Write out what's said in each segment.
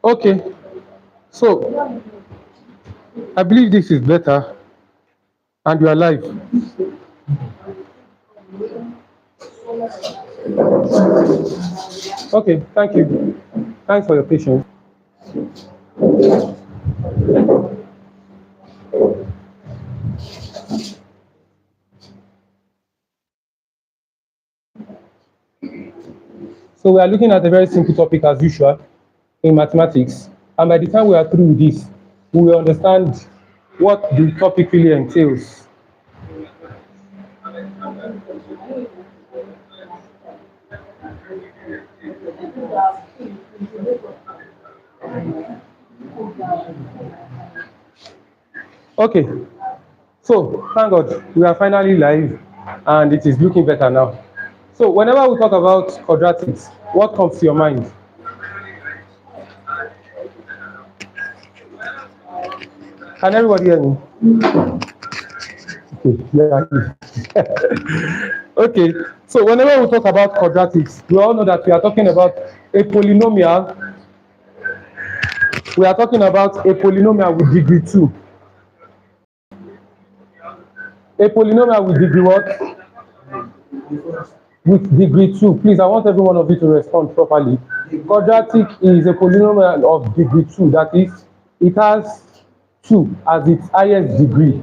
Okay, so I believe this is better and you are live. Okay, thank you. Thanks for your patience. So we are looking at a very simple topic as usual in mathematics. And by the time we are through with this, we will understand what the topic really entails. Okay, so thank God we are finally live and it is looking better now. So whenever we talk about quadratics, what comes to your mind? Can everybody hear me? Okay, yeah. Okay, so whenever we talk about quadratics, we all know that we are talking about a polynomial. We are talking about a polynomial with degree 2. A polynomial with degree what? With degree 2. Please, I want every one of you to respond properly. Quadratic is a polynomial of degree 2. That is, it has 2 as its highest degree.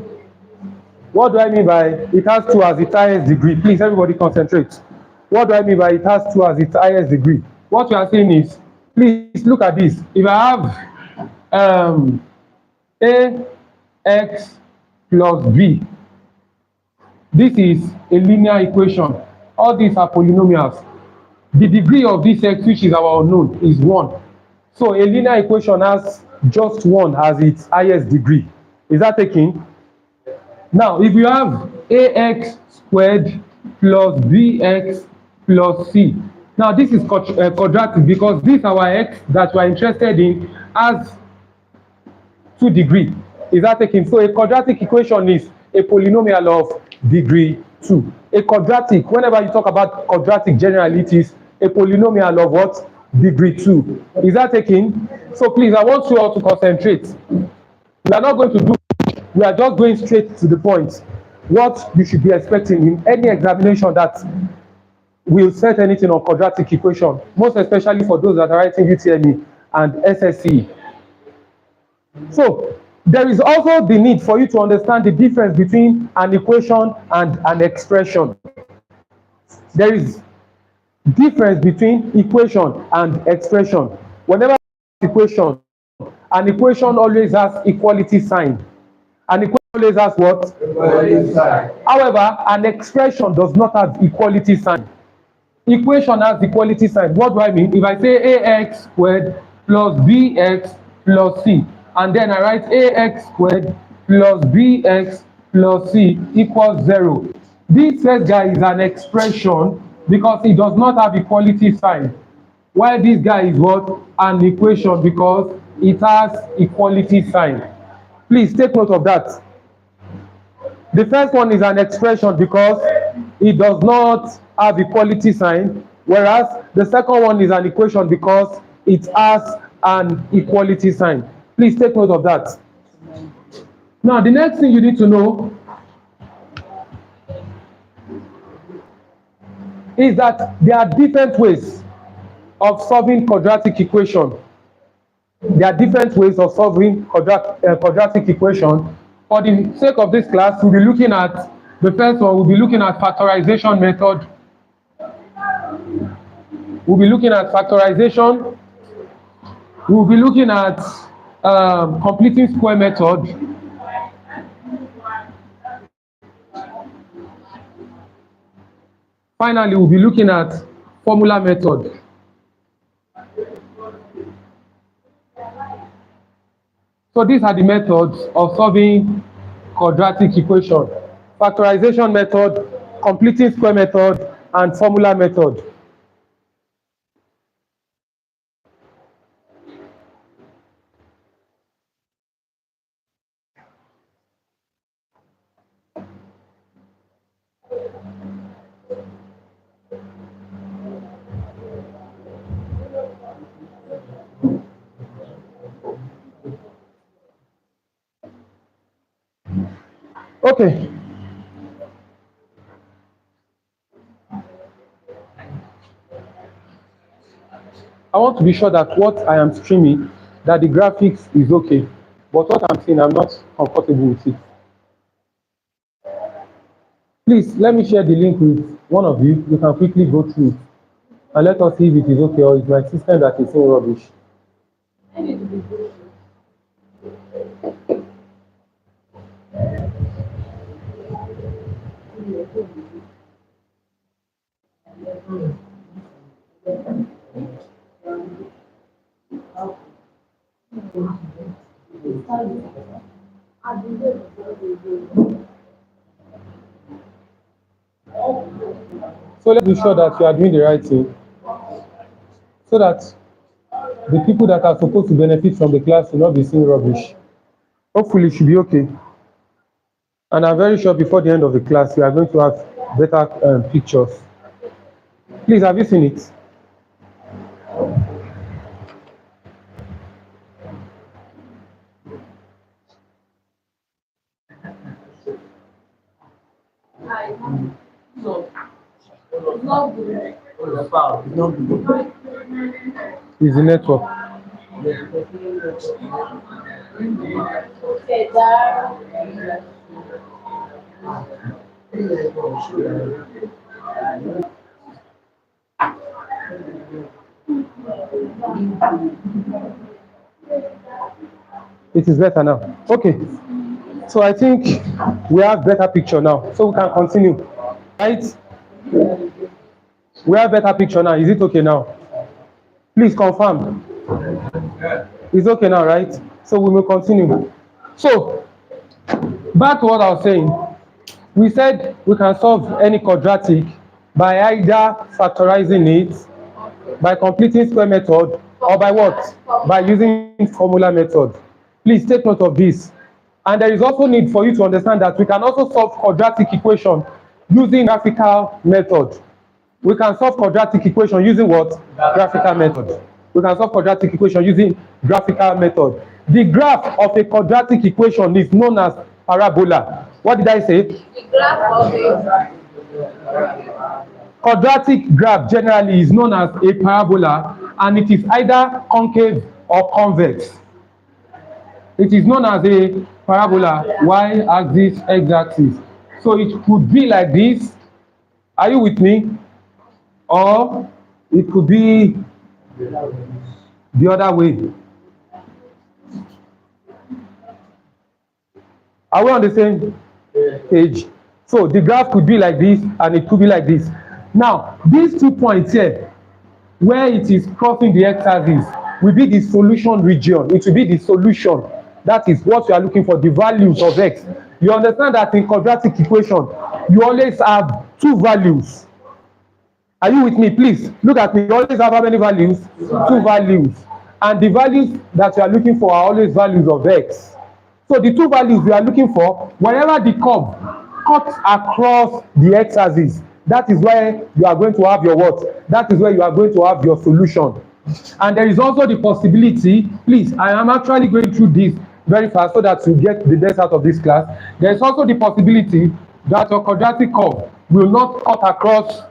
What do I mean by it has 2 as its highest degree? Please, everybody concentrate. What do I mean by it has 2 as its highest degree? What we are saying is, please look at this. If I have ax plus b, this is a linear equation. All these are polynomials. The degree of this x, which is our unknown, is 1. So a linear equation has just 1 as its highest degree. Is that taken? Now, if you have ax squared plus bx plus c, now this is quadratic because this our x that we are interested in has 2 degree. Is that taken? So a quadratic equation is a polynomial of degree 2. A quadratic, whenever you talk about quadratic, generally it is a polynomial of what? Degree 2. Is that taken? So please, I want you all to concentrate. We are not going to do, we are just going straight to the point. What you should be expecting in any examination that will set anything on quadratic equation, most especially for those that are writing UTME and SSE. So there is also the need for you to understand the difference between an equation and an expression. There is difference between equation and expression. Whenever equation, an equation always has equality sign. An equation always has what? Equality sign. However, an expression does not have equality sign. Equation has equality sign. What do I mean? If I say ax squared plus bx plus c, and then I write ax squared plus bx plus c equals 0. This first guy is an expression because it does not have equality sign. While this guy is what? An equation because it has equality sign. Please take note of that. The first one is an expression because it does not have equality sign, whereas the second one is an equation because it has an equality sign. Please take note of that. Now, the next thing you need to know is that there are different ways of solving quadratic equation. There are different ways of solving quadratic equation. For the sake of this class, we'll be looking at the first one. We'll be looking at factorization method. We'll be looking at factorization. We'll be looking at completing square method. Finally, we'll be looking at formula method. So these are the methods of solving quadratic equation: factorization method, completing square method, and formula method. Okay. I want to be sure that what I am streaming, that the graphics is okay. But what I'm seeing, I'm not comfortable with it. Please, let me share the link with one of you. You can quickly go through it. And let us see if it is okay or it's my system that is saying rubbish. So let's be sure that you are doing the right thing, so that the people that are supposed to benefit from the class will not be seeing rubbish. Hopefully it should be okay. And I'm very sure before the end of the class, we are going to have better pictures. Please, have you seen it? It's the network. It is better now. Okay. So I think we have better picture now. So we can continue. Right? We have better picture now. Is it okay now? Please confirm. It's okay now, right? So we will continue. So back to what I was saying. We said we can solve any quadratic by either factorizing it, by completing square method, or by what? By using formula method. Please take note of this. And there is also need for you to understand that we can also solve quadratic equation using graphical method. We can solve quadratic equation using what? Graphical method. We can solve quadratic equation using graphical method. The graph of a quadratic equation is known as parabola. What did I say? The graph of a quadratic graph generally is known as a parabola, and it is either concave or convex. It is known as a parabola, y-axis, x-axis. So it could be like this. Are you with me? Or it could be the other way. Are we on the same page? So the graph could be like this and it could be like this. Now, these 2 points here, where it is crossing the x-axis, will be the solution region. It will be the solution. That is what you are looking for, the values of x. You understand that in quadratic equation, you always have 2 values. Are you with me? Please look at me. You always have how many values? 2 values. And the values that you are looking for are always values of x. So the 2 values we are looking for, wherever the curve cuts across the x-axis, that is where you are going to have your what? That is where you are going to have your solution. And there is also the possibility, please, I am actually going through this very fast so that you get the best out of this class. There is also the possibility that your quadratic curve will not cut across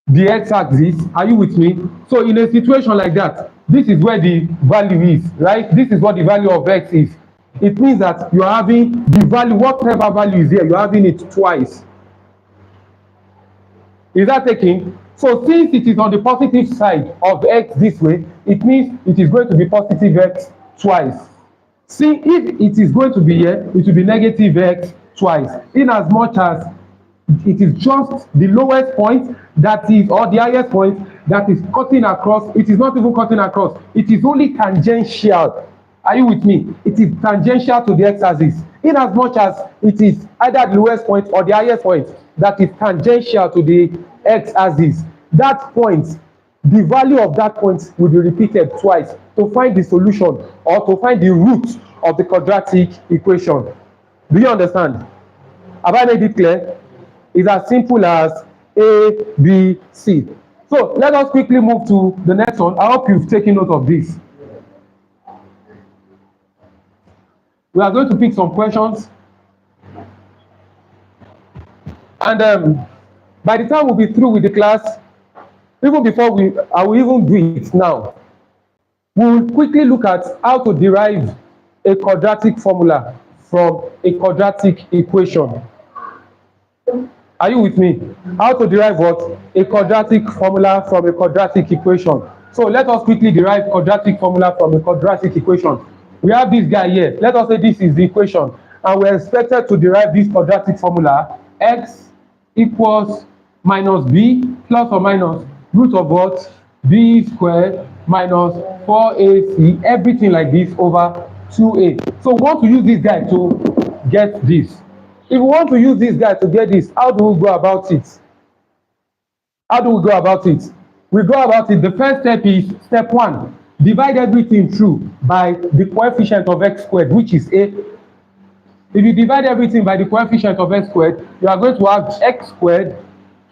the x-axis. Are you with me? So in a situation like that, this is where the value is, right? This is what the value of x is. It means that you are having the value, whatever value is here, you are having it twice. Is that taking? So since it is on the positive side of x this way, it means it is going to be positive x twice. See, if it is going to be here, it will be negative x twice. In as much as it is just the lowest point that is, or the highest point that is cutting across. It is not even cutting across. It is only tangential. Are you with me? It is tangential to the x-axis. In as much as it is either the lowest point or the highest point that is tangential to the x-axis, that point, the value of that point will be repeated twice to find the solution or to find the root of the quadratic equation. Do you understand? Have I made it clear? It's as simple as A, B, C. So let us quickly move to the next one. I hope you've taken note of this. We are going to pick some questions And by the time we'll be through with the class, even before I will even do it now, we'll quickly look at how to derive a quadratic formula from a quadratic equation. Are you with me? How to derive what? A quadratic formula from a quadratic equation. So let us quickly derive quadratic formula from a quadratic equation. We have this guy here. Let us say this is the equation. And we're expected to derive this quadratic formula. X equals minus b plus or minus root of what? B squared minus 4ac, everything like this over 2a. So we want to use this guy to get this. If we want to use this guy to get this, how do we go about it? How do we go about it? We go about it. The first step is step 1. Divide everything through by the coefficient of x squared, which is a. If you divide everything by the coefficient of x squared, you are going to have x squared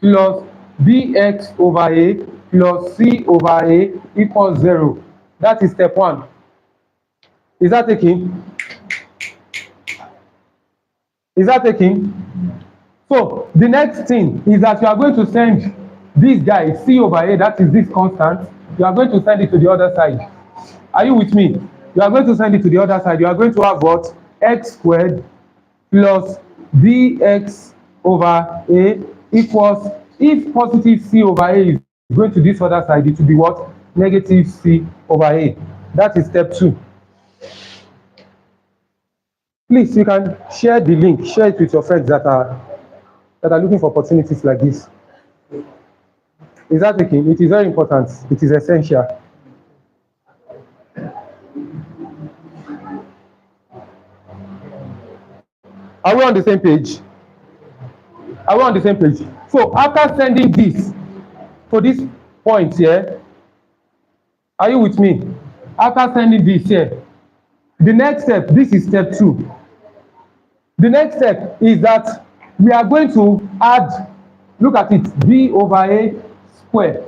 plus bx over a plus c over a equals 0. That is step 1. Is that taken? Is that taken? So the next thing is that you are going to send this guy c over a, that is this constant, you are going to send it to the other side. Are you with me? You are going to send it to the other side. You are going to have what? X squared plus bx over a equals, if positive c over a is going to this other side, it will be what? Negative c over a. That is step 2. Please, you can share the link, share it with your friends that are looking for opportunities like this. Is that taken? It is very important. It is essential. Are we on the same page? Are we on the same page? So after sending this to this point here, are you with me? After sending this here, the next step, this is step 2. The next step is that we are going to add, look at it, b over a squared.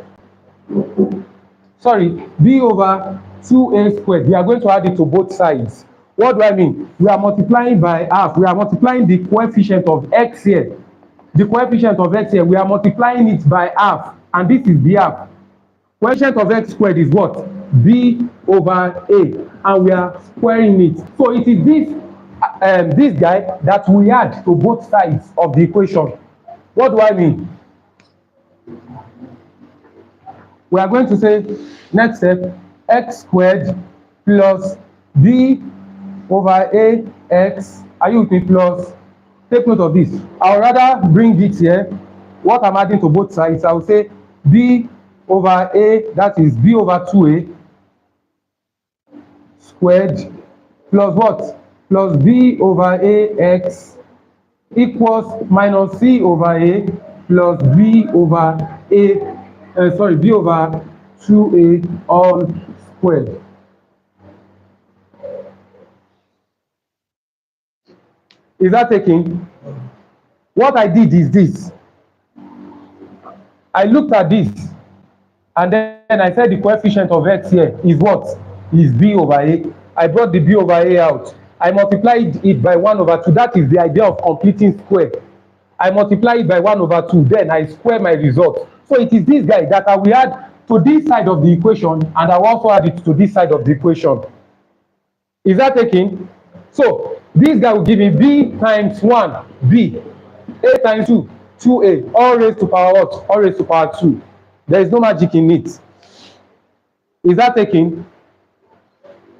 Sorry, b over 2a squared. We are going to add it to both sides. What do I mean? We are multiplying by half. We are multiplying the coefficient of x here. The coefficient of x here, we are multiplying it by half. And this is the half. Coefficient of x squared is what? B over a. And we are squaring it. So it is this guy that we add to both sides of the equation. What do I mean? We are going to say, next step, x squared plus b over a x, are you with me, plus, take note of this. I'll rather bring it here. What I'm adding to both sides, I will say b over a, that is b over 2a squared plus what? Plus b over a x equals minus c over a plus b over a, b over 2a all squared. Is that taking? What I did is this. I looked at this and then I said the coefficient of x here is what? Is b over a. I brought the b over a out. I multiplied it by 1 over 2. That is the idea of completing square. I multiply it by 1 over 2. Then I square my result. So it is this guy that I will add to this side of the equation, and I will also add it to this side of the equation. Is that taking? So this guy will give me b times 1, b. A times 2, 2a. All raised to power what? All raised to power 2. There is no magic in it. Is that taking?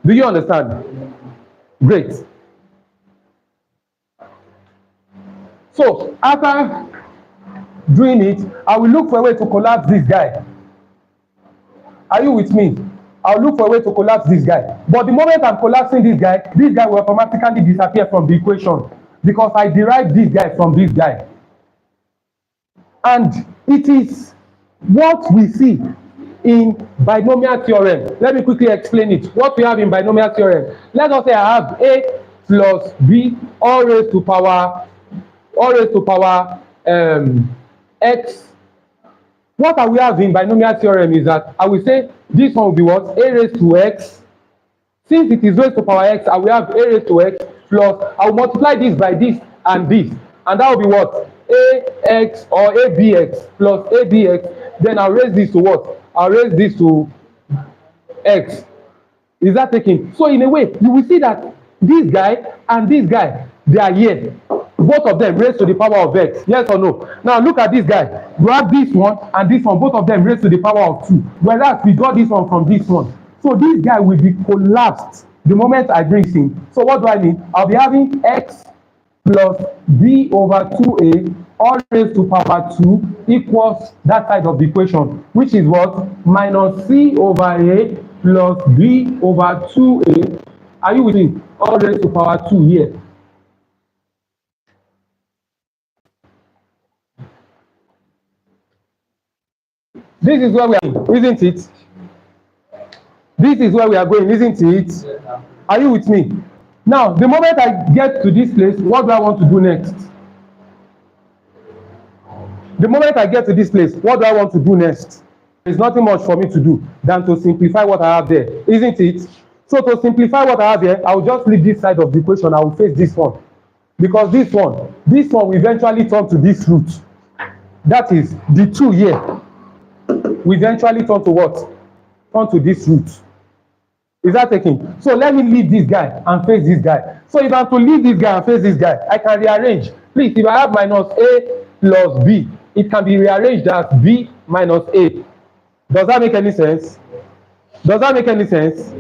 Do you understand? Great. So after doing it, I will look for a way to collapse this guy. Are you with me? I'll look for a way to collapse this guy. But the moment I'm collapsing this guy will automatically disappear from the equation because I derived this guy from this guy. And it is what we see in binomial theorem. Let me quickly explain it. What we have in binomial theorem. Let us say I have a plus b all raised to power x. What I will have in binomial theorem is that I will say this one will be what? A raised to x. Since it is raised to power x, I will have a raised to x plus, I will multiply this by this, and that will be what? ax or abx plus abx, then I'll raise this to what? I'll raise this to x. Is that taken? So in a way, you will see that this guy and this guy, they are here. Both of them raised to the power of x. Yes or no? Now look at this guy. You have this one and this one, both of them raised to the power of 2. Whereas we got this one from this one. So this guy will be collapsed the moment I bring him. So what do I mean? I'll be having x plus b over 2a all raised to power 2 equals that side of the equation, which is what? Minus c over a plus b over 2a. Are you with me? All raised to power 2 here. This is where we are, isn't it? This is where we are going, isn't it? Are you with me? Now, the moment I get to this place, what do I want to do next? The moment I get to this place, what do I want to do next? There's nothing much for me to do than to simplify what I have there, isn't it? So to simplify what I have here, I will just leave this side of the equation. I will face this one. Because this one will eventually turn to this root. That is the 2 here. We eventually turn to what? Turn to this root. Is that taken? So let me leave this guy and face this guy. So if I have to leave this guy and face this guy, I can rearrange. Please, if I have minus a plus b, it can be rearranged as b minus a. Does that make any sense? Does that make any sense?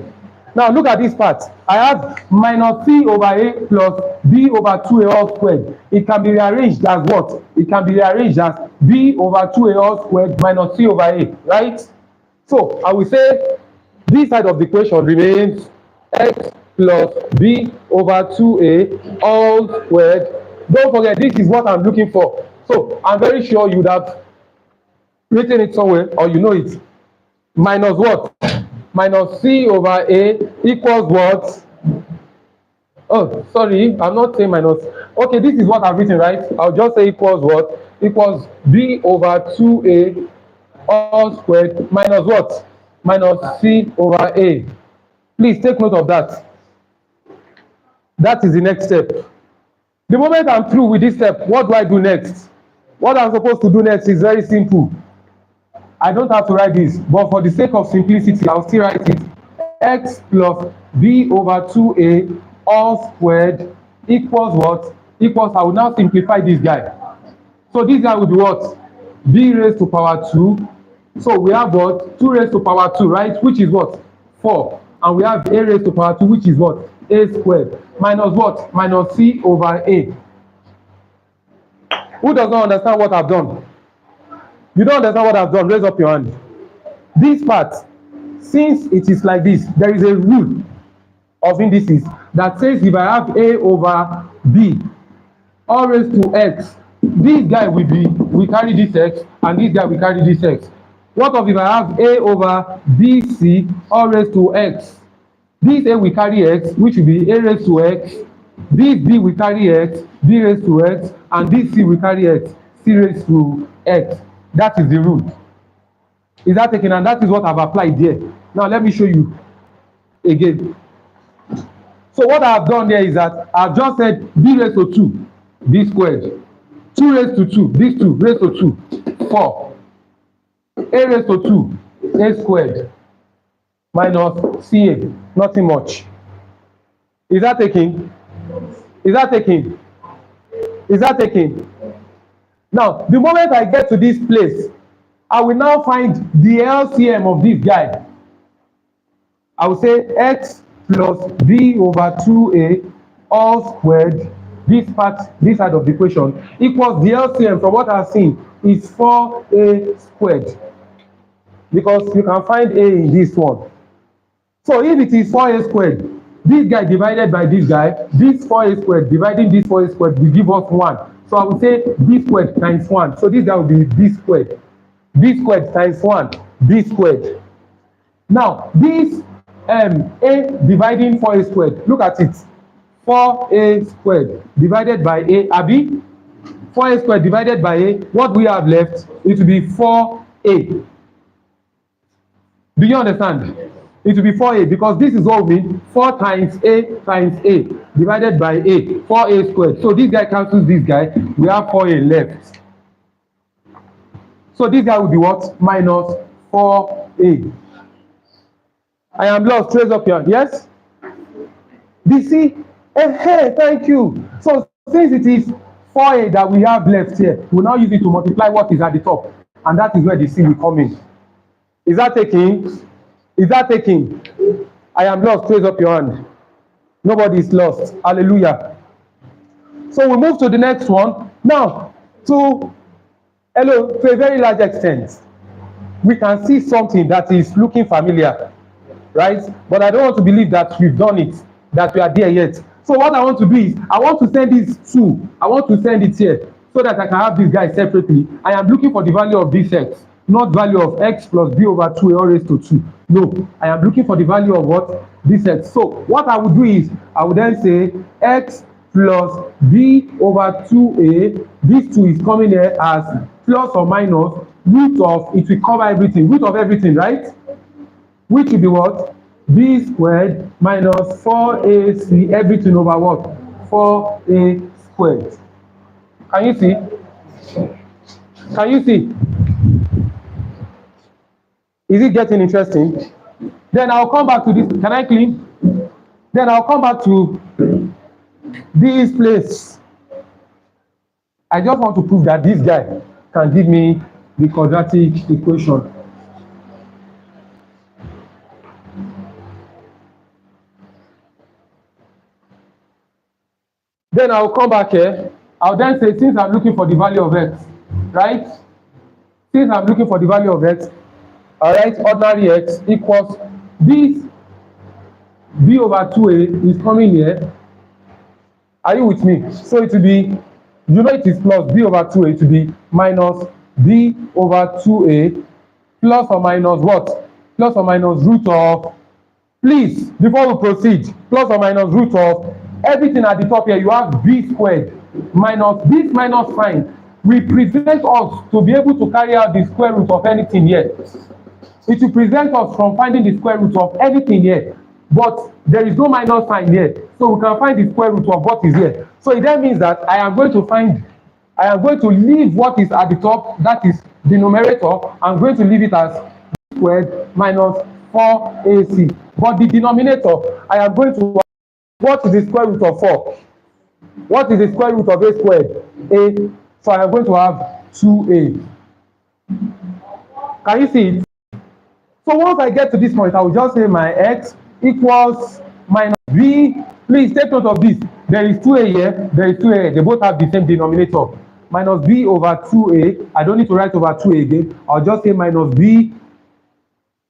Now look at this part. I have minus c over a plus b over 2a all squared. It can be rearranged as what? It can be rearranged as b over 2a all squared minus c over a, right? So I will say this side of the equation remains x plus b over 2a all squared. Don't forget, this is what I'm looking for. So I'm very sure you would have written it somewhere, or you know it. Minus what? Minus c over a equals what? Oh, sorry, I'm not saying minus. Okay, this is what I've written, right? I'll just say equals what? Equals b over 2a all squared minus what? Minus c over a. Please take note of that. That is the next step. The moment I'm through with this step, what do I do next? What I'm supposed to do next is very simple. I don't have to write this, but for the sake of simplicity, I'll still write it. X plus b over 2a all squared equals what? Equals, I will now simplify this guy. So this guy will be what? B raised to power 2. So we have what? 2 raised to power 2, right? Which is what? 4. And we have a raised to power 2, which is what? A squared. Minus what? Minus c over a. Who does not understand what I've done? You don't understand what I've done? Raise up your hand. This part, since it is like this, there is a rule of indices that says if I have a over b all raised to x, this guy will carry this x, and this guy will carry this x. What of if I have a over bc all raised to x? This a will carry x, which will be a raised to x. This b will carry x, b raised to x, and this c will carry x, c raised to x. That is the rule. Is that taken? And that is what I've applied here. Now let me show you again. So what I've done there is that I've just said b raised to 2, b squared. 2 raised to 2, this 2 raised to 2, 4. A raised to 2, a squared. Minus ca, nothing much. Is that taken? Is that taken? Is that taken? Now, the moment I get to this place, I will now find the LCM of this guy. I will say x plus b over 2a all squared, this part, this side of the equation, equals the LCM from what I've seen is 4a squared. Because you can find a in this one. So if it is 4a squared, this guy divided by this guy, this 4a squared dividing this 4a squared will give us 1. So I will say b squared times 1. So this guy will be b squared. B squared times 1, b squared. Now, this a dividing 4a squared, look at it. 4a squared divided by a, abi? 4a squared divided by a, what we have left, it will be 4a. Do you understand? it will be 4a because this is what we mean 4 times a divided by a, 4a squared. So this guy cancels this guy, we have 4a left. So this guy will be what? Minus 4a. I am lost, trace up here. Yes? BC? Hey, thank you. So since it is 4a that we have left here, we'll now use it to multiply what is at the top. And that is where the c will come in. Is that taking? Is that taking? I am lost, raise up your hand. Nobody is lost. Hallelujah. So we move to the next one. Now, to a very large extent, we can see something that is looking familiar, right? But I don't want to believe that we've done it, that we are there yet. So what I want to do is, I want to send this I want to send it here, so that I can have this guy separately. I am looking for the value of this x, not value of x plus b over 2a all raised to 2. No, I am looking for the value of what? This x. So what I would do is, I would then say x plus b over 2a, this 2 is coming here as plus or minus root of, it will cover everything, root of everything, right? Which will be what? B squared minus 4ac, everything over what? 4a squared. Can you see? Can you see? Is it getting interesting? Then I'll come back to this. Can I clean? Then I'll come back to this place. I just want to prove that this guy can give me the quadratic equation. Then I'll come back here. I'll then say, since I'm looking for the value of x, right? Since I'm looking for the value of x, all right, ordinary x equals this b over 2a is coming here. Are you with me? So it will be, you know, it is plus b over 2a to be minus b over 2a plus or minus what? Plus or minus root of, please, before we proceed, plus or minus root of everything at the top here, you have b squared minus this minus sign will prevent us to be able to carry out the square root of anything here. It will prevent us from finding the square root of anything here, but there is no minus sign here, so we can find the square root of what is here. So it then means that I am going to leave what is at the top, that is the numerator. I'm going to leave it as b squared minus 4ac, but the denominator, I am going to, what is the square root of 4? What is the square root of a squared? A. So I am going to have 2a. Can you see it? So once I get to this point, I will just say my x equals minus b. Please take note of this. There is 2a here, there is 2a here. They both have the same denominator. Minus b over 2a. I don't need to write over 2a again. I'll just say minus b.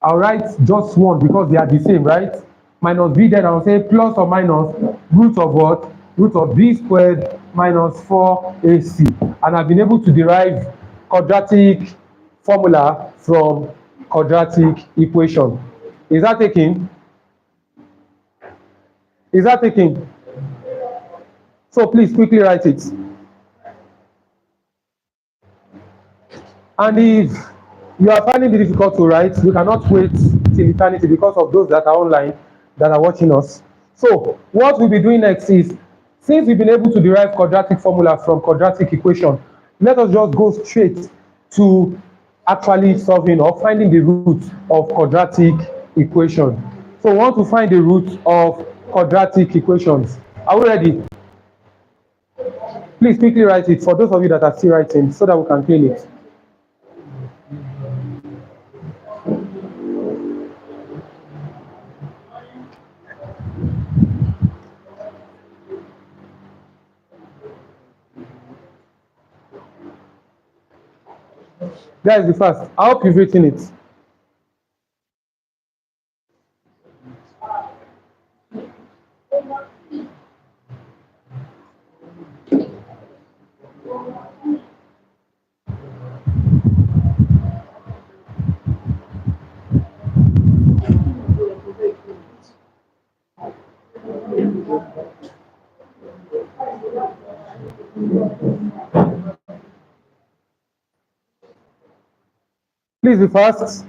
I'll write just one because they are the same, right? Minus b, then I'll say plus or minus root of what? Root of b squared minus 4ac. And I've been able to derive quadratic formula from quadratic equation. Is that taking? Is that taking? So please quickly write it. And if you are finding it difficult to write, you cannot wait till eternity because of those that are online, that are watching us. So what we'll be doing next is, since we've been able to derive quadratic formula from quadratic equation, let us just go straight to actually solving or finding the root of quadratic equation. So we want to find the root of quadratic equations. Are we ready? Please quickly write it for those of you that are still writing so that we can clean it. That is the first. I hope you've written it. Please be fast.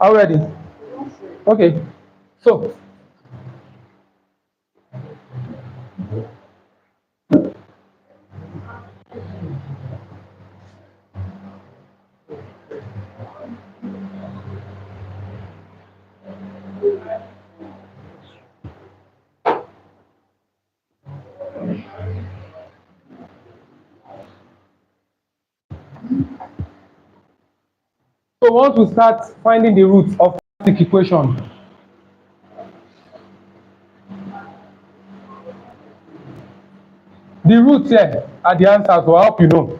Are you ready? Okay. So we want to start finding the roots of quadratic equation. The roots here are the answers, so I hope you know.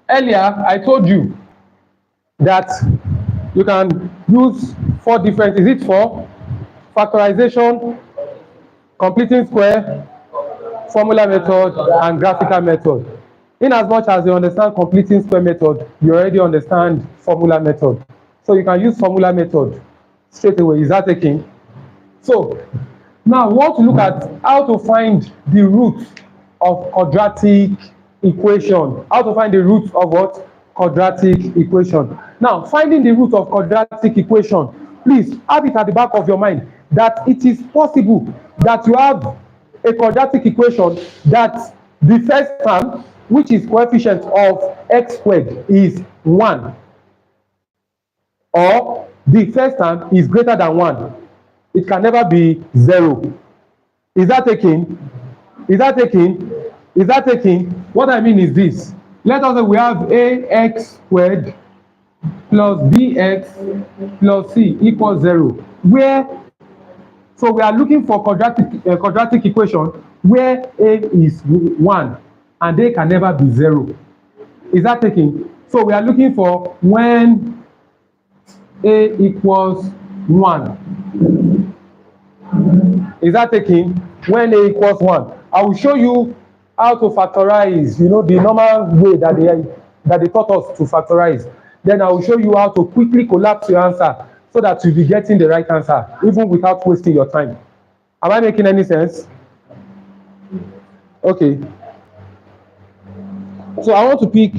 Earlier, I told you that you can use 4 different, is it 4? Factorization, completing square, formula method, and graphical method. In as much as you understand completing square method, you already understand formula method. So you can use formula method straight away. Is that taking? So now we want to look at how to find the root of quadratic equation. How to find the root of what? Quadratic equation. Now, finding the root of quadratic equation, please have it at the back of your mind that it is possible that you have a quadratic equation that the first term, which is coefficient of x squared, is 1, or the first term is greater than 1. It can never be 0. Is that taking? Is that taking? Is that taking? What I mean is this. Let us say we have ax squared plus bx plus c equals 0. Where, so we are looking for quadratic equation where a is 1 and a can never be 0. Is that taking? So we are looking for when a equals 1. Is that taking? When a equals 1. I will show you how to factorize, you know, the normal way that they taught us to factorize. Then I will show you how to quickly collapse your answer so that you'll be getting the right answer, even without wasting your time. Am I making any sense? Okay. So I want to pick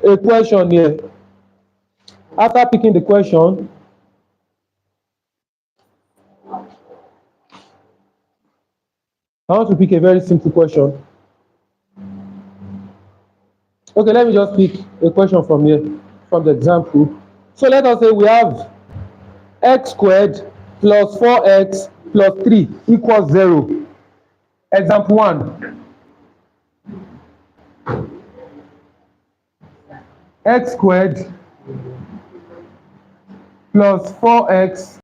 a question here. After picking the question, I want to pick a very simple question. Okay, let me just pick a question from here, from the example. So let us say we have x squared plus 4x plus 3 equals 0. Example 1. X squared plus 4x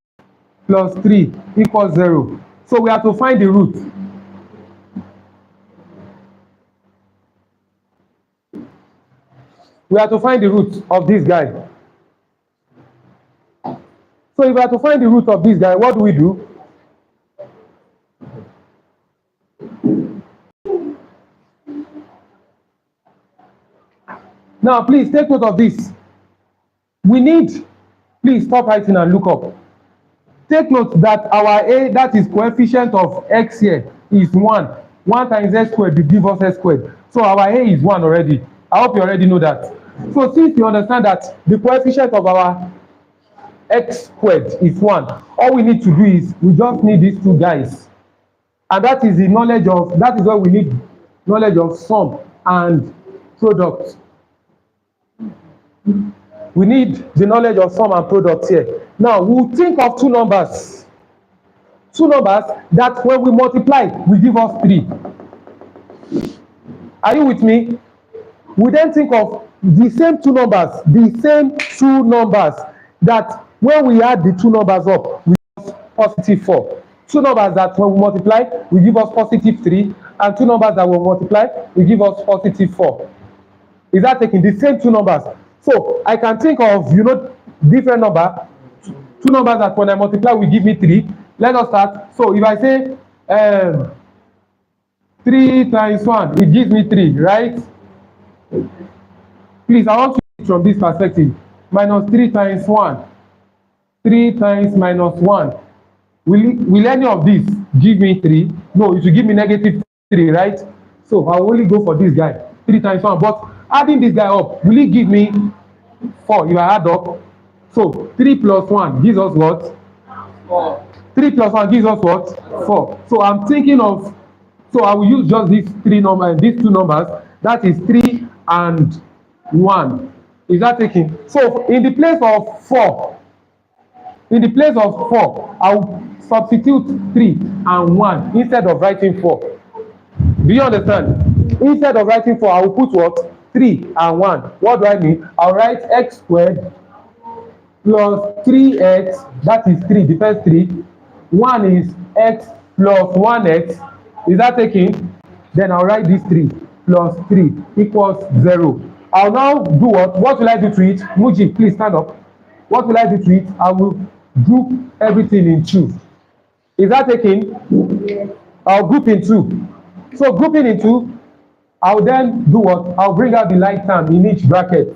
plus 3 equals 0. So we have to find the root. We have to find the root of this guy. So if we have to find the root of this guy, what do we do? Now, please take note of this. We need, please stop writing and look up. Take note that our a, that is coefficient of x here, is 1. 1 times x squared will give us x squared. So our a is 1 already. I hope you already know that. So since you understand that the coefficient of our x squared is 1, all we need to do is we just need these two guys. And that is the knowledge of, that is why we need knowledge of sum and product. We need the knowledge of sum and product here. Now, we'll think of two numbers. Two numbers that when we multiply, will give us 3. Are you with me? We then think of the same two numbers that when we add the two numbers up, we positive 4. Two numbers that when we multiply will give us positive 3, and two numbers that will multiply will give us positive 4. Is that taking the same two numbers? So I can think of, you know, different number, two numbers that when I multiply will give me 3. Let us start. So if I say 3 times 1, it gives me 3, right? Please, I want to see it from this perspective. Minus 3 times 1. 3 times minus 1. Will any of these give me 3? No, it will give me negative 3, right? So I will only go for this guy. 3 times 1. But adding this guy up, will it give me 4 if I add up? So 3 plus 1 gives us what? 4. 3 plus 1 gives us what? 4. So I'm thinking of, so I will use just these two numbers. That is 3 and 1. Is that taking? So in the place of 4, I will substitute 3 and 1 instead of writing 4. Do you understand? Instead of writing 4, I will put what? 3 and 1. What do I mean? I'll write x squared plus 3x, that is 3, the first 3. 1 is x plus 1x. Is that taking? Then I'll write this 3 plus 3 equals 0. I'll now do what? What will I do to it? Muji, please stand up. What will I do to it? I will group everything in 2. Is that taking? I'll group in 2. So grouping in 2, I'll then do what? I'll bring out the like term in each bracket.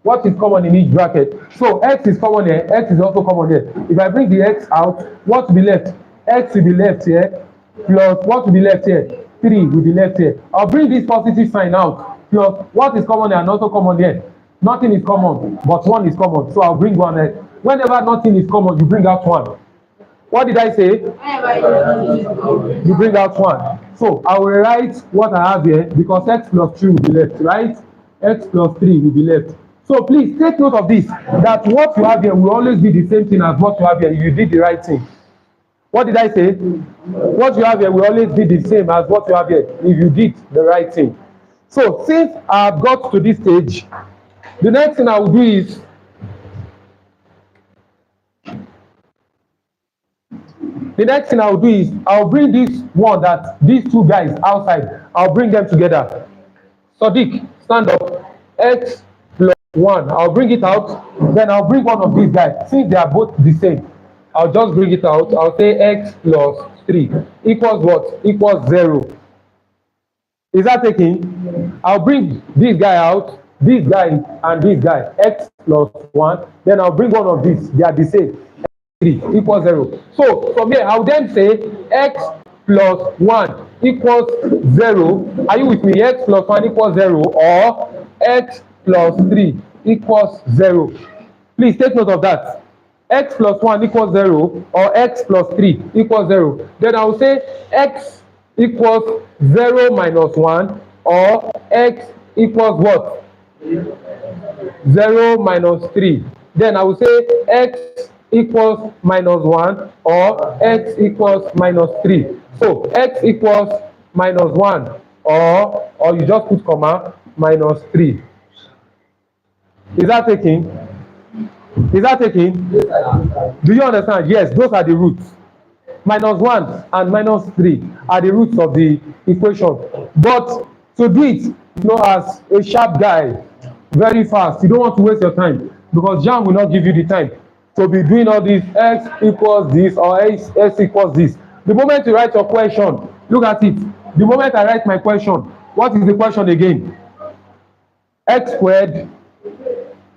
What is common in each bracket? So x is common here, x is also common here. If I bring the x out, what will be left? X will be left here, plus what will be left here? 3 will be left here. I'll bring this positive sign out, plus what is common here and also common here? Nothing is common, but 1 is common. So I'll bring 1 here. Whenever nothing is common, you bring out 1. What did I say? You bring out 1. So I will write what I have here, because x plus 2 will be left, right? X plus 3 will be left. So please take note of this, that what you have here will always be the same thing as what you have here if you did the right thing. What did I say? What you have here will always be the same as what you have here if you did the right thing. So since I've got to this stage, the next thing I will do is I'll bring this one, that these two guys outside, I'll bring them together. Sadiq, stand up. X plus 1. I'll bring it out. Then I'll bring one of these guys. Since they are both the same, I'll just bring it out. I'll say x plus 3 equals what? Equals 0. Is that taking? I'll bring this guy out, this guy and this guy. X plus 1. Then I'll bring one of these. They are the same. 3 equals 0. So from here, I'll then say x plus 1 equals 0. Are you with me? X plus 1 equals 0, or x plus 3 equals 0. Please take note of that. X plus 1 equals 0, or x plus 3 equals 0. Then I'll say x equals 0 minus 1, or x equals what? 0 minus 3. Then I will say x equals minus 1, or x equals minus 3. So x equals minus 1, or you just put comma, minus 3. Is that taking? Is that taking? Do you understand? Yes, those are the roots. Minus 1 and minus 3 are the roots of the equation. But to do it, you know, as a sharp guy, very fast, you don't want to waste your time, because JAMB will not give you the time to be doing all this x equals this, or x equals this. The moment you write your question, look at it. The moment I write my question, what is the question again? X squared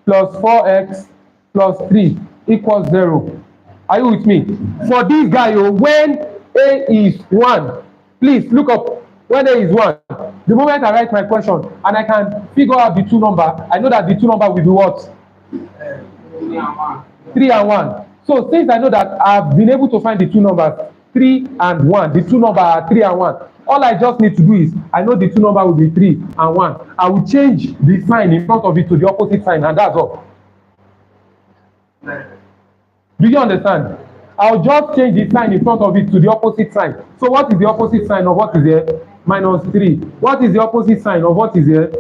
plus 4x plus 3 equals 0. Are you with me? For this guy, when a is 1, please look up. When a is 1, the moment I write my question and I can figure out the two number, I know that the two number will be what? 3 and 1. So since I know that I've been able to find the two numbers, 3 and 1, the two numbers are 3 and 1. All I just need to do is, I know the two number will be 3 and 1. I will change the sign in front of it to the opposite sign, and that's all. Do you understand? I'll just change the sign in front of it to the opposite sign. So what is the opposite sign of what is here? Minus 3. What is the opposite sign of what is here?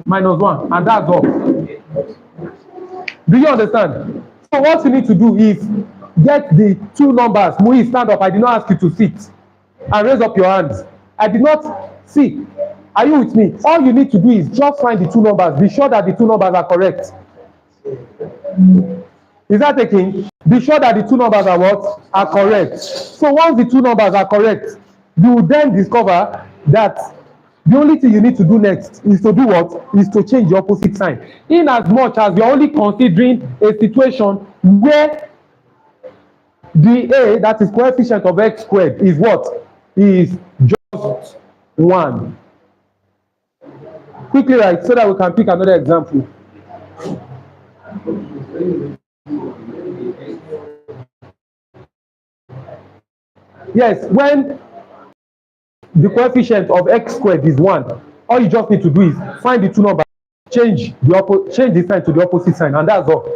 Minus 1. And that's all. Do you understand? So what you need to do is, get the two numbers. Muyi, stand up. I did not ask you to sit and raise up your hands. I did not see. Are you with me? All you need to do is just find the two numbers. Be sure that the two numbers are correct. Is that taking? Be sure that the two numbers are what? Are correct. So once the two numbers are correct, you will then discover that the only thing you need to do next is to do what? Is to change the opposite sign. In as much as you're only considering a situation where the a, that is coefficient of x squared, is what? Is just 1. Quickly write so that we can pick another example. Yes, when the coefficient of x squared is 1, all you just need to do is find the two numbers, change the sign to the opposite sign, and that's all.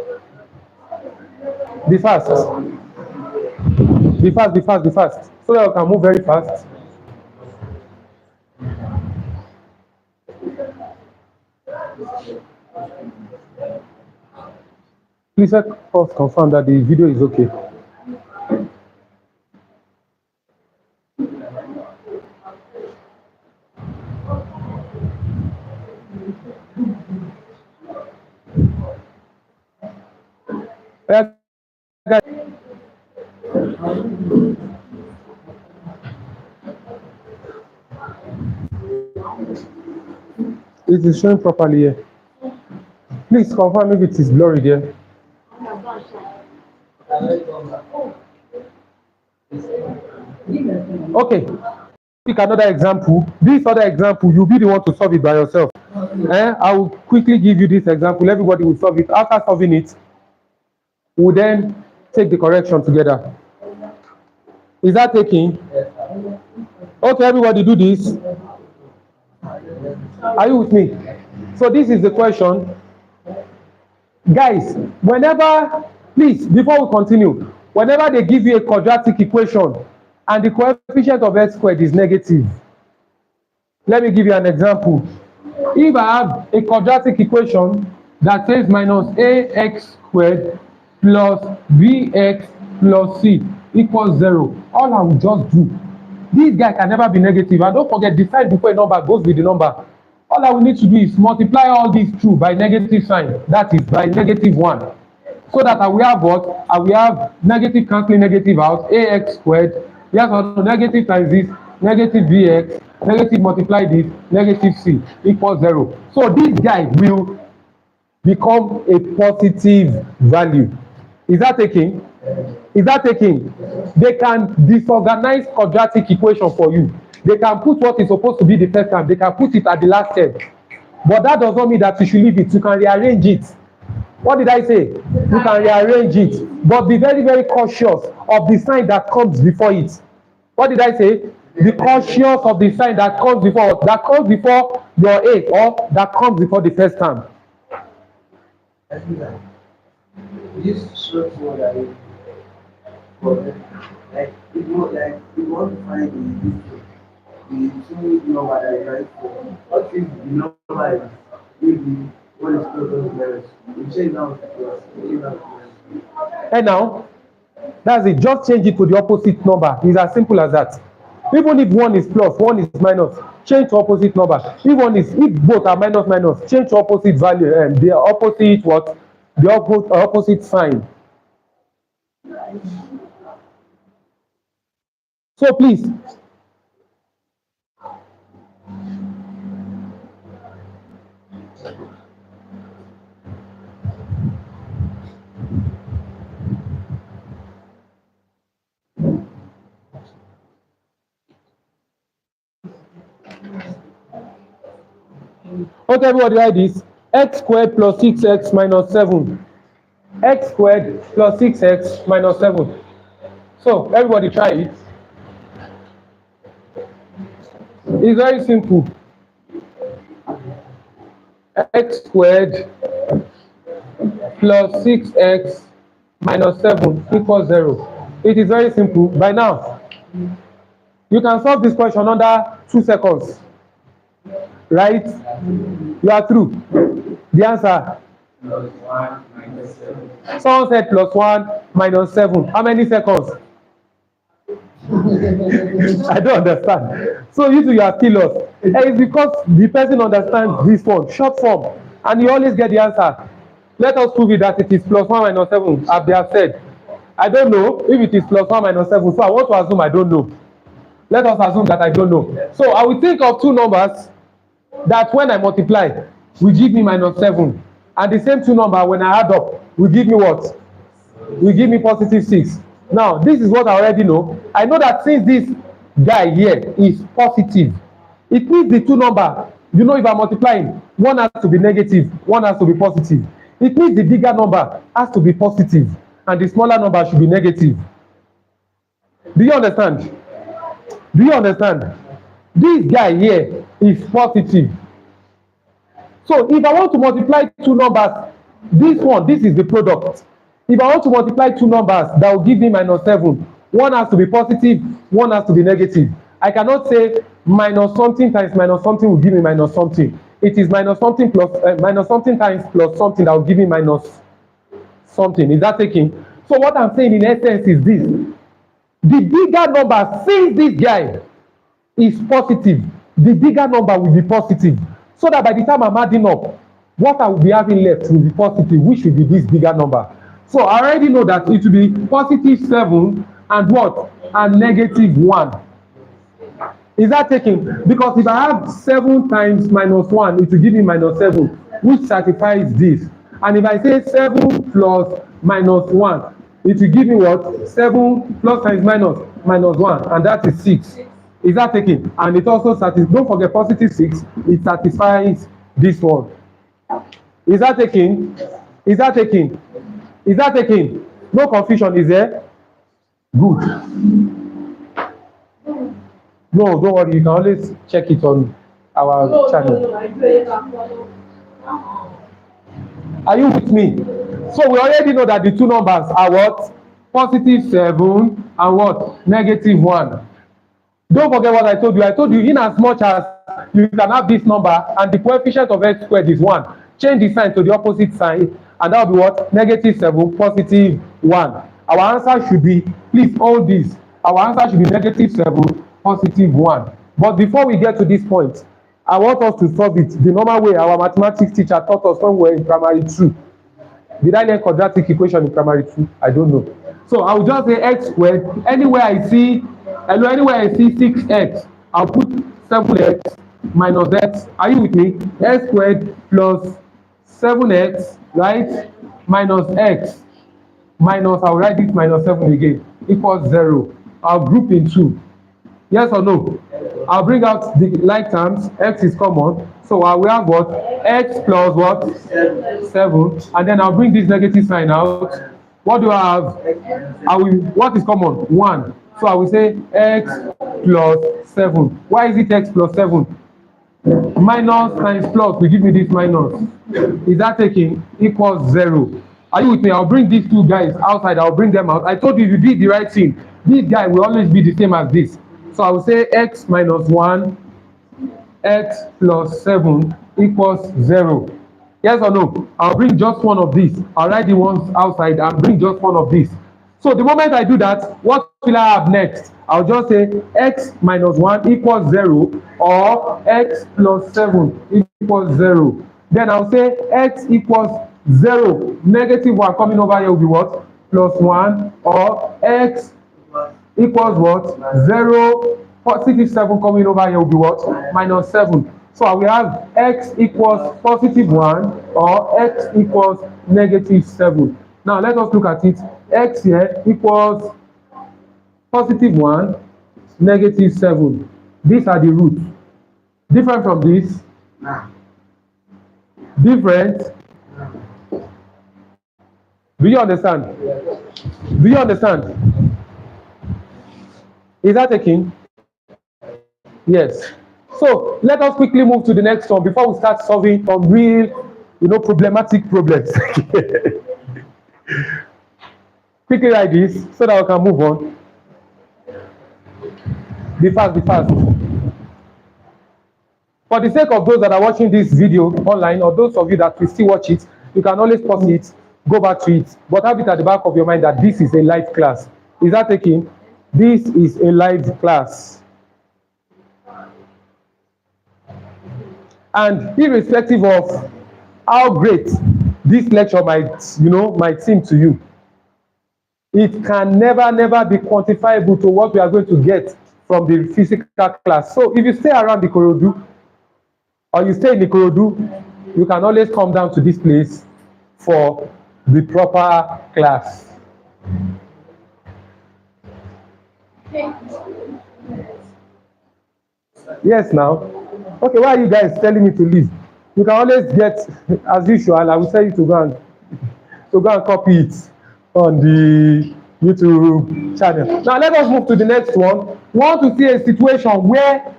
Be fast. Be fast, be fast, be fast. So that we can move very fast. Please let us confirm that the video is okay. It is showing properly here. Please confirm if it is blurry there. Okay. Pick another example. This other example, you'll be the one to solve it by yourself. I will quickly give you this example. Everybody will solve it. After solving it, we'll then take the correction together. Is that taking? Okay, everybody do this. Are you with me? So this is the question. Guys, whenever, please, before we continue, whenever they give you a quadratic equation and the coefficient of x squared is negative, let me give you an example. If I have a quadratic equation that says minus ax squared plus bx plus c equals 0, all I will just do, this guy can never be negative, and don't forget the sign before a number goes with the number. All I will need to do is multiply all these through by negative sign, that is by -1. So that I will have what? I will have negative cancelling negative out, ax squared, yes, negative times this, negative bx, negative multiply this, negative c equals 0. So this guy will become a positive value. Is that taking? Is that taking? They can disorganize quadratic equation for you. They can put what is supposed to be the first term, they can put it at the last term. But that does not mean that you should leave it. You can rearrange it. What did I say? You can rearrange it. But be very, very cautious of the sign that comes before it. What did I say? Be cautious of the sign that comes before your A, or that comes before the first term. This shows what I mean. Like if you want to find the two number that you write for, what if the number is maybe one is close to the you change down to plus, change down to plus. And now, that's it. Just change it to the opposite number. It's as simple as that. Even if one is plus, one is minus, change to opposite number. If both are minus, change to opposite value, and the opposite what? The opposite sign. So please. Okay, everybody write this. X squared plus 6x minus 7. X squared plus 6x minus 7. So everybody try it. It's very simple. X squared plus 6x minus 7 equals 0. It is very simple. By now, you can solve this question under 2 seconds. Right? You are through. The answer plus 1 minus 7. Someone said plus 1 minus 7. How many seconds? I don't understand. So you two, you are still lost. And it's because the person understands this one, short form, and you always get the answer. Let us prove it that it is plus 1 minus 7, as they have said. I don't know if it is plus 1 minus 7, so I want to assume I don't know. Let us assume that I don't know. So I will think of two numbers that when I multiply will give me minus 7, and the same two numbers when I add up will give me what? Will give me positive 6. Now this is what I already know. I know that since this guy here is positive, it means the two number, you know, if I'm multiplying, one has to be negative, one has to be positive. It means the bigger number has to be positive and the smaller number should be negative. Do you understand? Do you understand? This guy here is positive. So if I want to multiply two numbers, this is the product. If I want to multiply two numbers that will give me minus 7, one has to be positive, one has to be negative. I cannot say minus something times minus something will give me minus something. It is minus something plus minus something times plus something that will give me minus something. Is that taking? So what I'm saying in essence is this: the bigger number, since this guy is positive, the bigger number will be positive. So that by the time I'm adding up, what I will be having left will be positive, which will be this bigger number. So I already know that it will be positive 7 and what? And negative 1. Is that taking? Because if I have 7 times minus 1, it will give me minus 7, which satisfies this. And if I say 7 plus minus 1, it will give me what? 7 plus times minus 1, and that is 6. Is that taking? And it also satisfies, don't forget positive 6, it satisfies this one. Is that taking? Is that taking? Is that taking? No confusion, is there? Good. No, don't worry, you can always check it on our channel. Are you with me? So we already know that the two numbers are what? Positive 7 and what? Negative 1. Don't forget what I told you. I told you, in as much as you can have this number and the coefficient of x squared is 1, change the sign to the opposite sign, and that will be what? Negative 7, positive 1. Our answer should be, please hold this. Our answer should be negative 7, positive 1. But before we get to this point, I want us to solve it the normal way our mathematics teacher taught us when we were in primary 2. Did I learn quadratic equation in primary 2? I don't know. So I will just say x squared. Anywhere I see 6x, I'll put 7x minus x. Are you with me? X squared plus 7x, right? Minus x. Minus, I'll write this minus 7 again, equals 0. I'll group in 2. Yes or no? I'll bring out the like terms. X is common. So I will have what? X plus what? 7. And then I'll bring this negative sign out. What do I have? What is common? 1. So I will say x plus 7. Why is it x plus 7? Minus times plus will give me this minus. Is that taking? Equals 0. Are you with me? I'll bring these two guys outside. I'll bring them out. I told you, if you did the right thing, this guy will always be the same as this. So I will say x minus 1, x plus 7 equals 0. Yes or no? I'll bring just one of these. I'll write the ones outside and bring just one of these. So the moment I do that, what will I have next? I'll just say x minus 1 equals 0, or x plus 7 equals 0. Then I'll say x equals 0. Negative 1 coming over here will be what? Plus 1, or x equals what? 0. Positive 7 coming over here will be what? Minus 7. So I will have x equals positive 1, or x equals negative 7. Now let us look at it. X here equals positive 1, negative 7. These are the roots. Different from this? Different? Do you understand? Do you understand? Is that taking? Yes. So let us quickly move to the next one before we start solving some real, problematic problems. Quickly like this so that we can move on. Be fast, be fast. For the sake of those that are watching this video online, or those of you that will still watch it, you can always pause it, go back to it, but have it at the back of your mind that this is a live class. Is that taken? This is a live class. And irrespective of how great this lecture might seem to you, it can never be quantifiable to what we are going to get from the physical class. So if you stay around Ikorodu or you stay in Ikorodu, you can always come down to this place for the proper class. Yes, now. Okay, why are you guys telling me to leave? You can always get, as usual, I will tell you to go and copy it on the YouTube channel. Now let us move to the next one. We want to see a situation where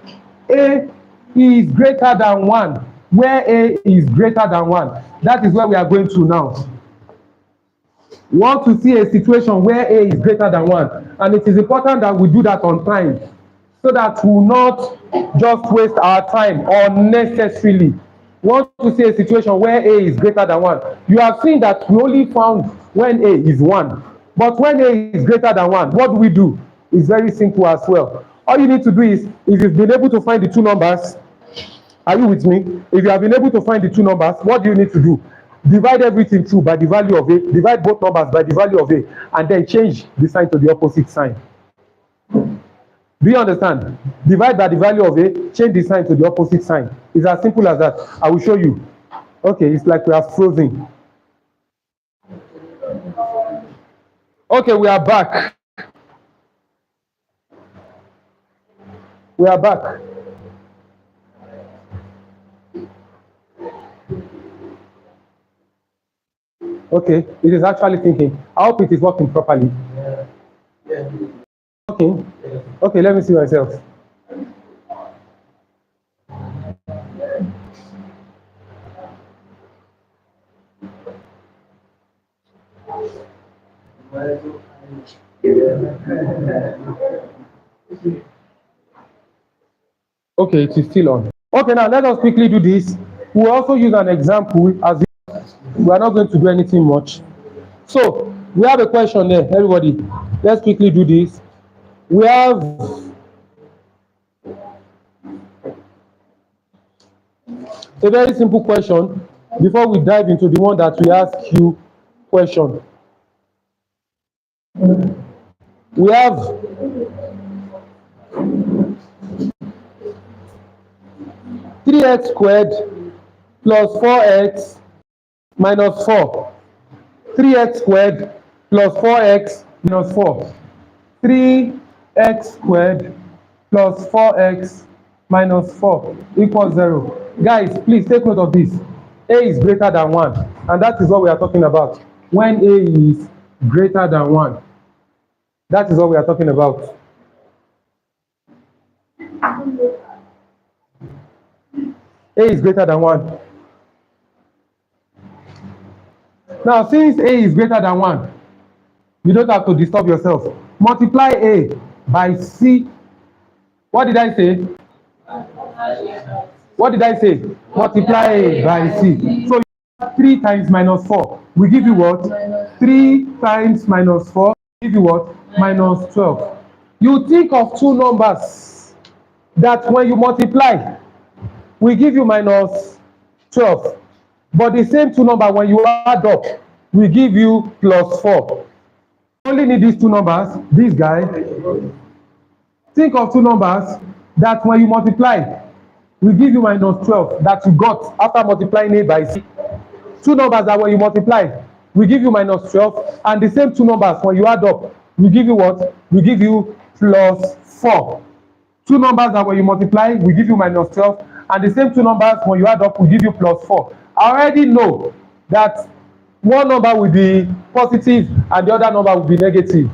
A is greater than 1. Where A is greater than 1. That is where we are going to now. We want to see a situation where A is greater than 1. And it is important that we do that on time, so that we will not just waste our time unnecessarily. We want to see a situation where A is greater than 1. You have seen that we only found when A is 1. But when A is greater than 1, what do we do? It's very simple as well. All you need to do is, if you've been able to find the two numbers, are you with me? If you have been able to find the two numbers, what do you need to do? Divide everything through by the value of A, divide both numbers by the value of A, and then change the sign to the opposite sign. Do you understand? Divide by the value of A, change the sign to the opposite sign. It's as simple as that. I will show you. Okay, it's like we are frozen. Okay, we are back. We are back. Okay, it is actually thinking. I hope it is working properly. Okay. Okay, let me see myself. Okay, it is still on. Okay, now let us quickly do this. We'll also use an example, as we are not going to do anything much. So we have a question there, everybody. Let's quickly do this. We have a very simple question before we dive into the one that we ask you question. We have 3x squared plus 4x minus 4. 3x squared plus 4x minus 4. 3x squared plus 4x minus 4 equals 0. Guys, please take note of this. A is greater than 1, and that is what we are talking about. When A is greater than 1, that is what we are talking about. A is greater than 1. Now, since A is greater than 1, you don't have to disturb yourself. Multiply A by C. What did I say? What did I say? Multiply A by C. So 3 times minus 4 will give you what? 3 times minus 4 will give you what? Minus 12. You think of two numbers that when you multiply will give you minus 12. But the same two numbers, when you add up, will give you plus 4. You only need these two numbers, this guy. Think of two numbers that when you multiply, will give you minus 12 that you got after multiplying A by C. Two numbers that when you multiply, will give you minus 12. And the same two numbers, when you add up, will give you what? Will give you plus 4. Two numbers that when you multiply, will give you minus 12. And the same two numbers, when you add up, will give you plus 4. I already know that one number will be positive and the other number will be negative.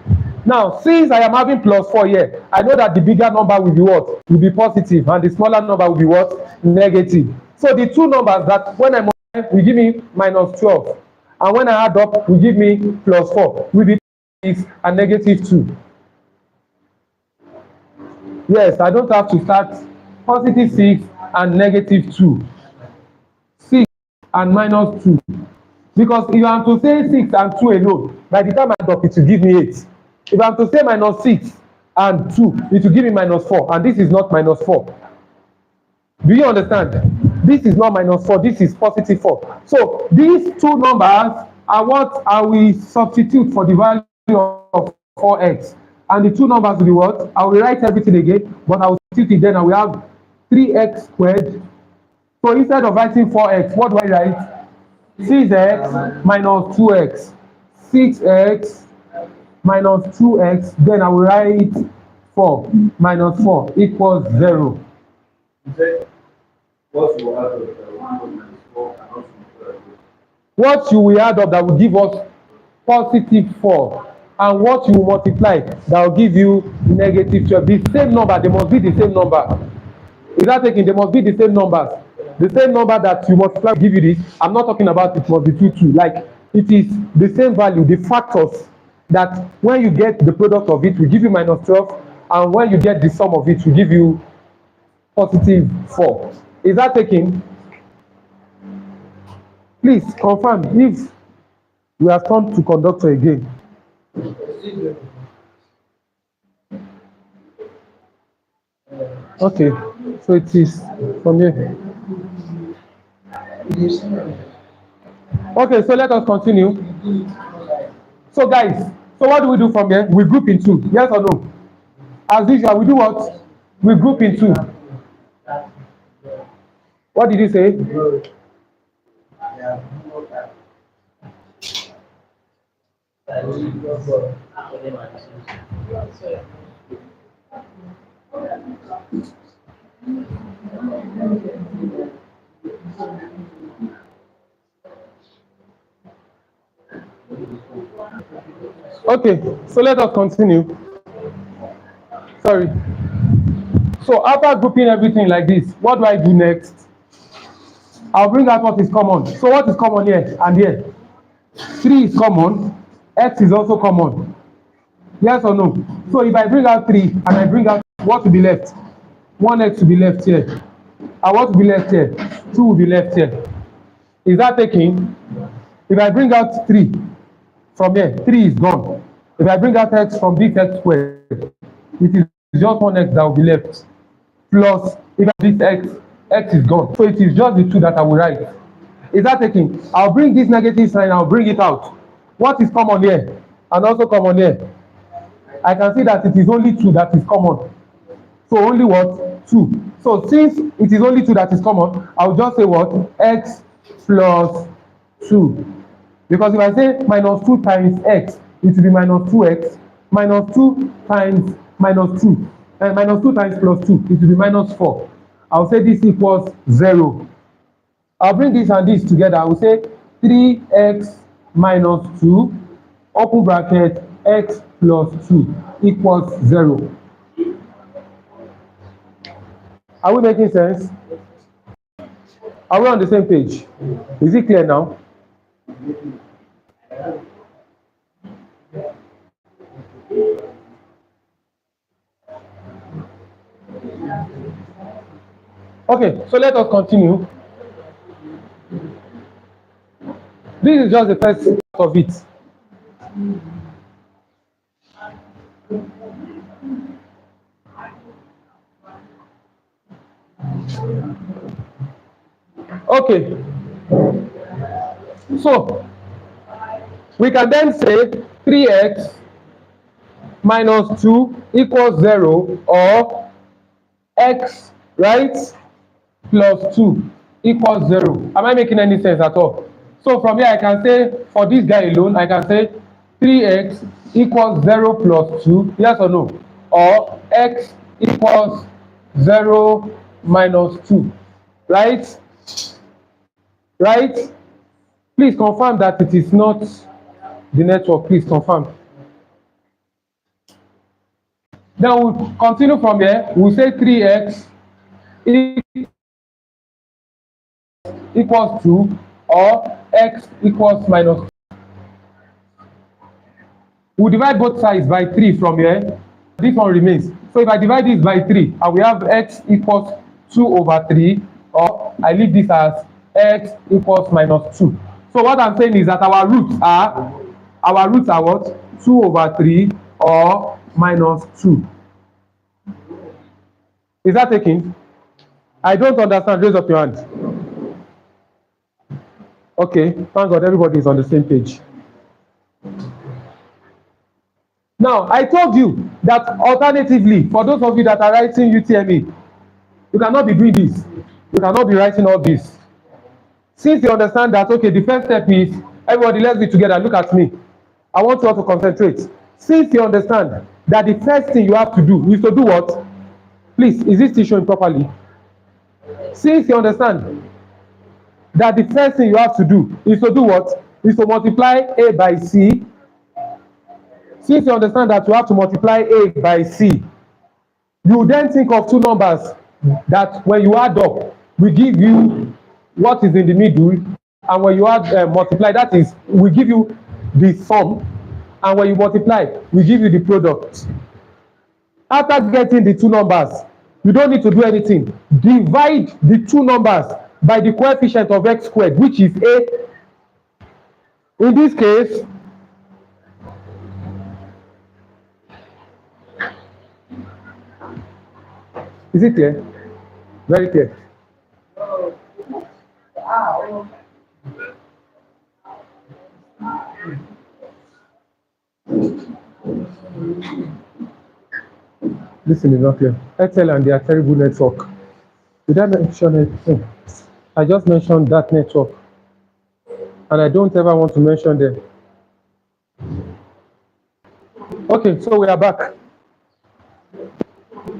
Now, since I am having plus 4 here, I know that the bigger number will be what? Will be positive, and the smaller number will be what? Negative. So the two numbers that when I multiply will give me minus 12, and when I add up will give me plus 4, will be 6 and negative 2. Yes, I don't have to start positive 6 and negative 2. 6 and minus 2. Because if I'm to say 6 and 2 alone, by the time I add up, it will give me 8. If I'm to say minus 6 and 2, it will give me minus 4, and this is not minus 4. Do you understand? This is not minus 4, this is positive 4. So these two numbers are what I will substitute for the value of 4x. And the two numbers will be what? I will write everything again, but I will substitute it, then I will have 3x squared. So instead of writing 4x, what do I write? 6x minus 2x. 6x minus 2x, then I will write 4 minus 4 equals 0. What you will add up that will give us positive 4, and what you will multiply that will give you negative 12. The same number, they must be the same number. Is that taking? They must be the same numbers. The same number that you multiply will give you this. I'm not talking about it must be 2. Like, it is the same value, the factors that when you get the product of it will give you minus 12, and when you get the sum of it will give you positive 4. Is that taking? Please confirm if we have turned to conductor again. Okay, so it is from here. Okay, so let us continue. So guys, so what do we do from here? We group in 2, yes or no? As usual, we do what? We group in 2. What did you say? Okay, so let us continue. Sorry. So after grouping everything like this, what do I do next? I'll bring out what is common. So what is common here and here? 3 is common, x is also common. Yes or no? So if I bring out 3 and I bring out, what will be left? 1x will be left here. And what will be left here? 2 will be left here. Is that taking? If I bring out 3 from here, 3 is gone. If I bring out x from this x squared, it is just 1x that will be left. Plus, if I this x is gone. So it is just the 2 that I will write. Is that taking? I'll bring this negative sign, I'll bring it out. What is common here? And also common here. I can see that it is only 2 that is common. So only what? 2. So since it is only 2 that is common, I'll just say what? X plus 2. Because if I say minus 2 times x, it will be minus 2x. Minus 2 times minus 2. And minus 2 times plus 2, it will be minus 4. I'll say this equals 0. I'll bring this and this together. I will say 3x minus 2, open bracket, x plus 2 equals 0. Are we making sense? Are we on the same page? Is it clear now? Okay, so let us continue. This is just the first part of it. Okay, so we can then say 3x minus 2 equals 0, or x, right, plus 2 equals 0. Am I making any sense at all? So from here I can say, for this guy alone, I can say 3x equals 0 plus 2, yes or no? Or x equals 0 minus 2, right? Right? Please confirm that it is not the network. Please confirm. Then we'll continue from here. We'll say 3x equals 2, or x equals minus 2. We'll divide both sides by 3 from here. This one remains. So if I divide this by 3, I will have x equals 2 over 3, or I leave this as x equals minus 2. So what I'm saying is that our roots are what? 2/3 or -2. Is that taken? I don't understand. Raise up your hand. Okay, thank God everybody is on the same page. Now, I told you that alternatively, for those of you that are writing UTME, you cannot be doing this. You cannot be writing all this. Since you understand that, okay, the first step is, everybody, let's be together. Look at me. I want you all to concentrate. Since you understand that the first thing you have to do is to do what? Please, is this still showing properly? Since you understand that the first thing you have to do is to do what? Is to multiply A by C. Since you understand that you have to multiply A by C, you then think of two numbers that when you add up, we give you what is in the middle, and when you add multiply, that is, we give you the sum, and when you multiply, we give you the product. After getting the two numbers, you don't need to do anything. Divide the two numbers by the coefficient of x squared, which is A. In this case, is it clear? Very clear. Listen, is not clear. Excel and their terrible network. Did I mention it? I just mentioned that network, and I don't ever want to mention them. Okay, so we are back.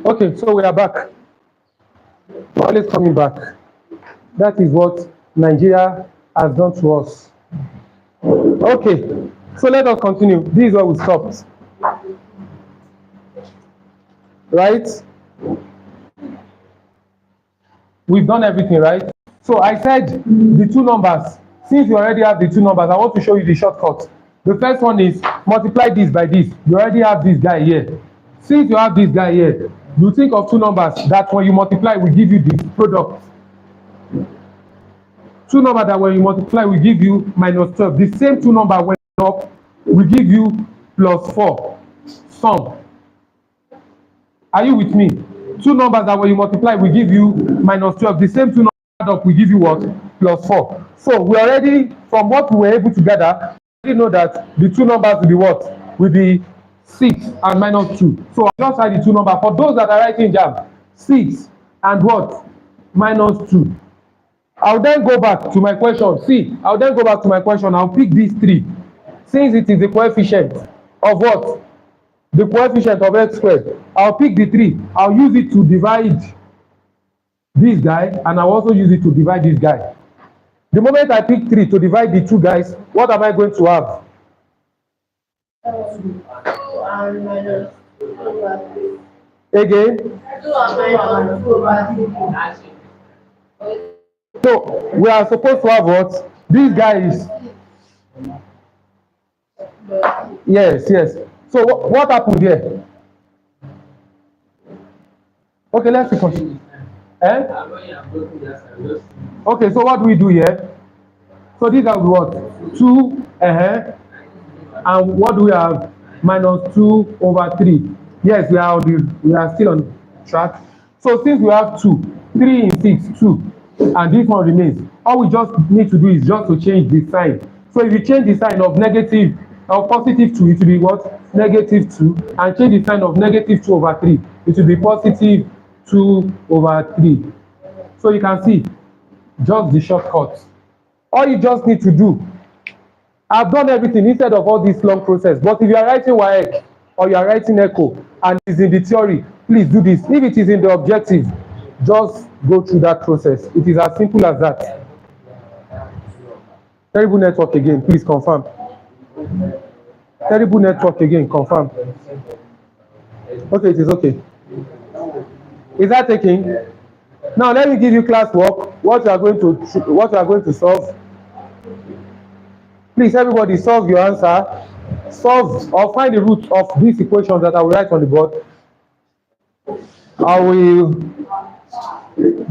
Okay, so we are back. Always coming back. That is what Nigeria has done to us. Okay, so let us continue. This is where we stopped. Right? We've done everything, right? So I said the two numbers. Since you already have the two numbers, I want to show you the shortcut. The first one is multiply this by this. You already have this guy here. Since you have this guy here, you think of two numbers that when you multiply will give you the product. Two numbers that when you multiply will give you -12. The same two numbers when up will give you +4. Sum. Are you with me? Two numbers that when you multiply will give you -12. The same two numbers add up will give you what? +4. So we already, from what we were able to gather, we already know that the two numbers will be what? Will be 6 and -2. So I just write the two numbers. For those that are writing JAMB, 6 and what? -2. I'll then go back to my question. See, I'll then go back to my question. I'll pick these three. Since it is the coefficient of what? The coefficient of x squared. I'll pick the 3. I'll use it to divide this guy, and I'll also use it to divide this guy. The moment I pick 3 to divide the two guys, what am I going to have? Again? So we are supposed to have what? These guys. Yes, yes. So what happened here? Okay, let's see. Okay, so what do we do here? So these are what? 2, and what do we have? -2/3. Yes, we are still on track. So since we have 2, 3 in 6, 2, and this one remains, all we just need to do is just to change the sign. So if you change the sign of negative or +2, it will be what? -2, and change the sign of -2/3, it will be +2/3. So you can see just the shortcut. All you just need to do, I've done everything instead of all this long process. But if you are writing WAEC or you are writing ECHO and it's in the theory, please do this. If it is in the objective, just go through that process. It is as simple as that. Terrible network again, please confirm. Terrible network again, confirm. Okay, it is okay. Is that taking? Now let me give you classwork. What you are going to solve. Please, everybody, solve your answer. Solve or find the root of these equations that I will write on the board. I will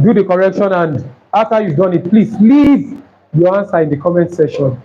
do the correction, and after you've done it, please leave your answer in the comment section.